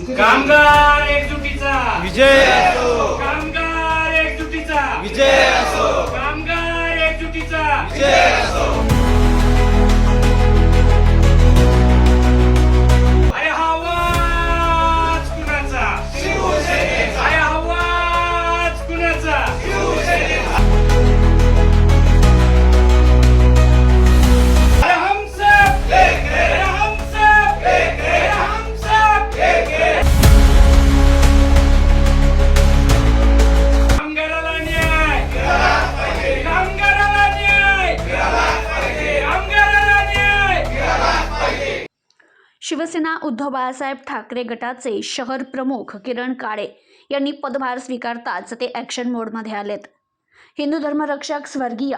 कामगार एकजुटीचा विजय असो, कामगार एकजुटीचा विजय असो, कामगार एकजुटीचा विजय असो। अरे हा आवाज कुणाचा? शिवसेनेचा। अरे हा आवाज कुणाचा? शिवसेनेचा। अरे हम सब एक हैं। अरे हम सब एक हैं। अरे हम सब एक हैं। कामगाराला न्याय मिळालाच पाहिजे। कामगाराला न्याय मिळालाच पाहिजे। कामगाराला न्याय मिळालाच पाहिजे। शिवसेना उद्धव बाळासाहेब ठाकरे गटाचे शहर प्रमुख किरण काळे यांनी पदभार स्वीकारताच ते ॲक्शन मोडमध्ये आलेत। हिंदू धर्मरक्षक स्वर्गीय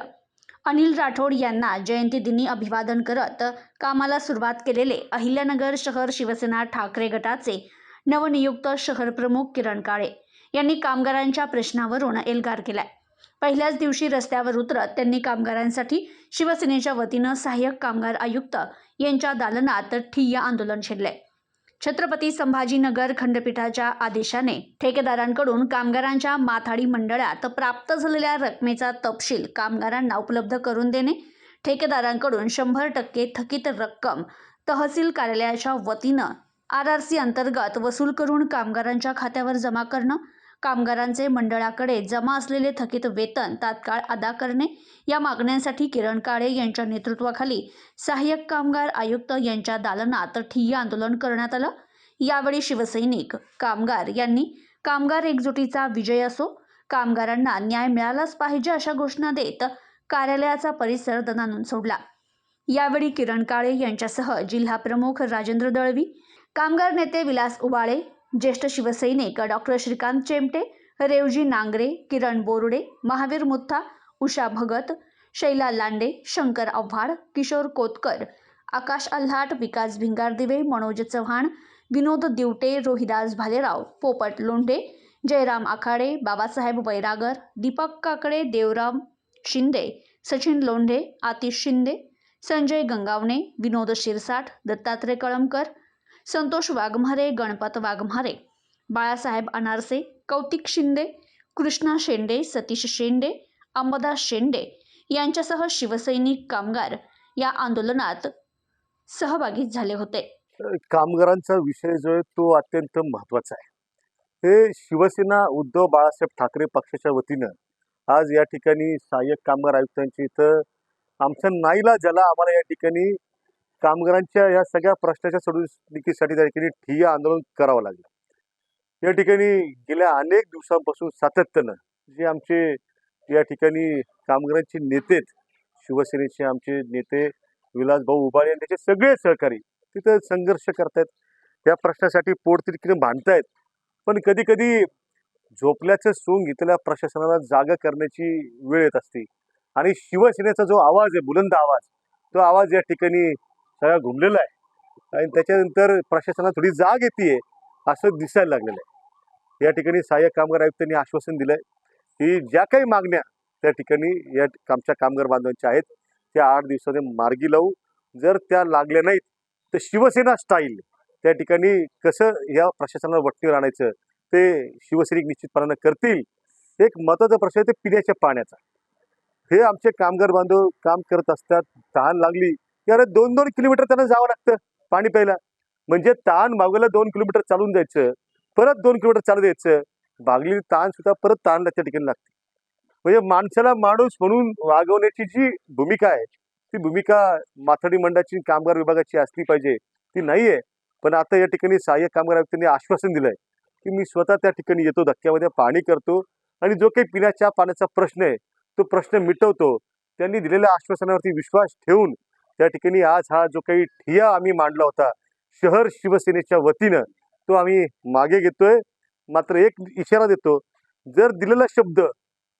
अनिल राठोड यांना जयंतीदिनी अभिवादन करत कामाला सुरुवात केलेले अहिल्यानगर शहर शिवसेना ठाकरे गटाचे नवनियुक्त शहर प्रमुख किरण काळे यांनी कामगारांच्या प्रश्नावरून एल्गार केलाय। पहिल्याच दिवशी रस्त्यावर उतरत त्यांनी कामगारांसाठी शिवसेनेच्या वतीनं सहाय्यक कामगार आयुक्त यांच्या दालनात ठिय्या आंदोलन छेडले। छत्रपती संभाजीनगर खंडपीठाच्या आदेशाने ठेकेदारांकडून कामगारांच्या माथाडी मंडळात प्राप्त झालेल्या रकमेचा तपशील कामगारांना उपलब्ध करून देणे, ठेकेदारांकडून 100% थकीत रक्कम तहसील कार्यालयाच्या वतीनं RRC अंतर्गत वसूल करून कामगारांच्या खात्यावर जमा करणं, कामगारांचे मंडळाकडे जमा असलेले थकीत वेतन तात्काळ अदा करणे या मागण्यांसाठी किरण काळे यांच्या नेतृत्वाखाली सहाय्यक कामगार आयुक्त यांच्या दालनात ठिय्या आंदोलन करण्यात आलं। यावेळी शिवसैनिक कामगार यांनी कामगार एकजुटीचा विजय असो, कामगारांना न्याय मिळालाच पाहिजे अशा घोषणा देत कार्यालयाचा परिसर दणाणून सोडला। यावेळी किरण काळे यांच्यासह जिल्हा प्रमुख राजेंद्र दळवी, कामगार नेते विलास उबाळे, ज्येष्ठ शिवसैनिक डॉक्टर श्रीकांत चेमटे, रेवजी नांगरे, किरण बोर्डे, महावीर मुथा, उषा भगत, शैला लांडे, शंकर आव्हाड, किशोर कोतकर, आकाश आल्हाट, विकास भिंगारदिवे, मनोज चव्हाण, विनोद दिवटे, रोहिदास भालेराव, पोपट लोंढे, जयराम आखाडे, बाबासाहेब वैरागर, दीपक काकडे, देवराम शिंदे, सचिन लोंढे, आतिश शिंदे, संजय गंगावणे, विनोद शिरसाट, दत्तात्रय कळमकर, संतोष वाघमारे, गणपत वाघमारे, बाळासाहेब अनारसे, कौतिक शिंदे, कृष्णा शेंडे, सतीश शेंडे, अंबादास शेंडे यांच्यासह शिवसैनिक कामगार या आंदोलनात सहभागी झाले होते। कामगारांचा विषय जो आहे तो अत्यंत महत्त्वाचा आहे। हे शिवसेना उद्धव बाळासाहेब ठाकरे पक्षाच्या वतीनं आज या ठिकाणी सहाय्यक कामगार आयुक्तांची इथं आमच्या नाईलाजाला आम्हाला या ठिकाणी कामगारांच्या या सगळ्या प्रश्नाच्या सोडवणुकीसाठी त्या ठिकाणी ठिय्या आंदोलन करावं लागलं। या ठिकाणी गेल्या अनेक दिवसांपासून सातत्यानं जे आमचे या ठिकाणी कामगारांचे नेते, शिवसेनेचे आमचे नेते विलास भाऊ उबाळे आणि त्याचे सगळे सहकारी तिथं संघर्ष करतायत, त्या प्रश्नासाठी पोटतिडकीने भांडतायत। पण कधी कधी झोपल्याचं सोंग इथल्या प्रशासनाला जागा करण्याची वेळ येत असते आणि शिवसेनेचा जो आवाज आहे, बुलंद आवाज, तो आवाज या ठिकाणी सगळा घुमलेला आहे आणि त्याच्यानंतर प्रशासनाला थोडी जाग येते असं दिसायला लागलेलं आहे। या ठिकाणी सहाय्यक कामगार आयुक्तांनी आश्वासन दिलंय की ज्या काही मागण्या त्या ठिकाणी या आमच्या कामगार बांधवांच्या आहेत त्या 8 दिवसांमध्ये मार्गी लावू। जर त्या लागल्या नाहीत तर शिवसेना स्टाईल त्या ठिकाणी कसं या प्रशासनाला वटणीवर आणायचं ते शिवसैनिक निश्चितपणानं करतील। एक महत्त्वाचा प्रश्न आहे ते पिण्याच्या पाण्याचा। हे आमचे कामगार बांधव काम करत असतात, तहान लागली की अरे 2-2 किलोमीटर त्यांना जावं लागतं पाणी प्यायला। म्हणजे तहान भागवला 2 किलोमीटर चालून जायचं, परत 2 किलोमीटर चालू द्यायचं, भागलेली तहान सुद्धा परत तहान त्या ठिकाणी लागते। म्हणजे माणसाला माणूस म्हणून वागवण्याची जी भूमिका आहे ती भूमिका माथाडी मंडळाची कामगार विभागाची असली पाहिजे, ती नाही आहे। पण आता या ठिकाणी सहाय्यक कामगार आयुक्तांनी आश्वासन दिलंय की मी स्वतः त्या ठिकाणी येतो, धक्क्यामध्ये पाणी करतो आणि जो काही पिण्याच्या पाण्याचा प्रश्न आहे तो प्रश्न मिटवतो। त्यांनी दिलेल्या आश्वासनावरती विश्वास ठेवून त्या ठिकाणी आज हा जो काही ठिय्या आम्ही मांडला होता शहर शिवसेनेच्या वतीनं तो आम्ही मागे घेतोय। मात्र एक इशारा देतो, जर दिलेला शब्द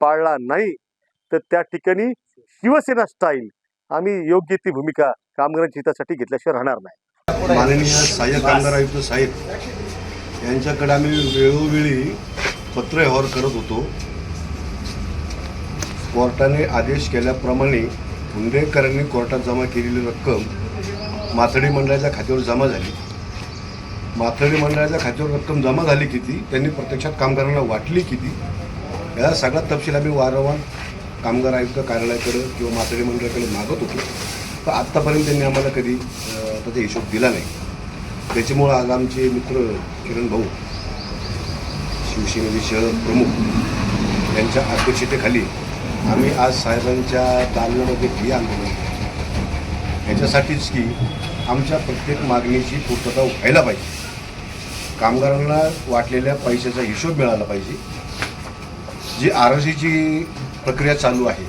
पाळला नाही तर त्या ठिकाणी शिवसेना स्टाईल आम्ही योग्य ती भूमिका कामगारांच्या हितासाठी घेतल्याशिवाय राहणार नाही। माननीय सहाय्यक कामगार आयुक्त साहेब यांच्याकडे आम्ही वेळोवेळी पत्रव्यवहार करत होतो। कोर्टाने आदेश केल्याप्रमाणे हुंडेकरांनी कोर्टात जमा केलेली रक्कम माथाडी मंडळाच्या खात्यावर जमा झाली। माथाडी मंडळाच्या खात्यावर रक्कम जमा झाली किती, त्यांनी प्रत्यक्षात कामगारांना वाटली किती, या सगळा तपशील आम्ही वारंवार कामगार आयुक्त कार्यालयाकडे किंवा माथाडी मंडळाकडे मागत होतो. तर आत्तापर्यंत त्यांनी आम्हाला कधी त्याचा हिशोब दिला नाही. त्याच्यामुळं आज आमचे मित्र किरण भाऊ, शिवसेनेचे शहर प्रमुख यांच्या अध्यक्षतेखाली आम्ही आज साहेबांच्या दालनामध्ये ठिय्या आंदोलन केलं. याच्यासाठीच की आमच्या प्रत्येक मागणीची पूर्तता व्हायला पाहिजे, कामगारांना वाटलेल्या पैशाचा हिशोब मिळाला पाहिजे. जी आरक्षीची प्रक्रिया चालू आहे,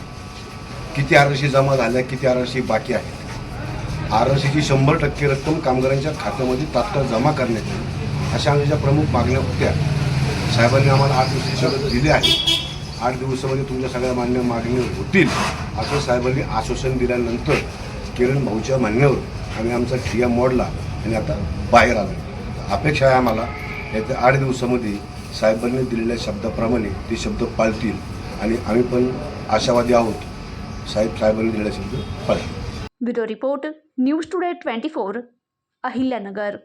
किती आरक्षी जमा झाल्या, किती आरक्षी बाकी आहेत, आरक्षीची 100% रक्कम कामगारांच्या खात्यामध्ये तात्काळ जमा करण्यात येईल, अशा आमच्या प्रमुख मागण्या होत्या. साहेबांनी आम्हाला 8 दिवसाची दिले आहे. 8 दिवसामध्ये तुमच्या सगळ्या मान्य मागणी होतील असं साहेबांनी आश्वासन दिल्यानंतर किरण भाऊच्या म्हणण्यावर आम्ही आमचा ठिय्या मोडला आणि आता बाहेर आलो. अपेक्षा आहे आम्हाला येत्या 8 दिवसामध्ये साहेबांनी दिलेल्या शब्दाप्रमाणे ते शब्द पाळतील आणि आम्ही पण आशावादी आहोत, साहेबांनी दिलेला शब्द पाळतील. Bureau report, news today 24, Ahilyanagar.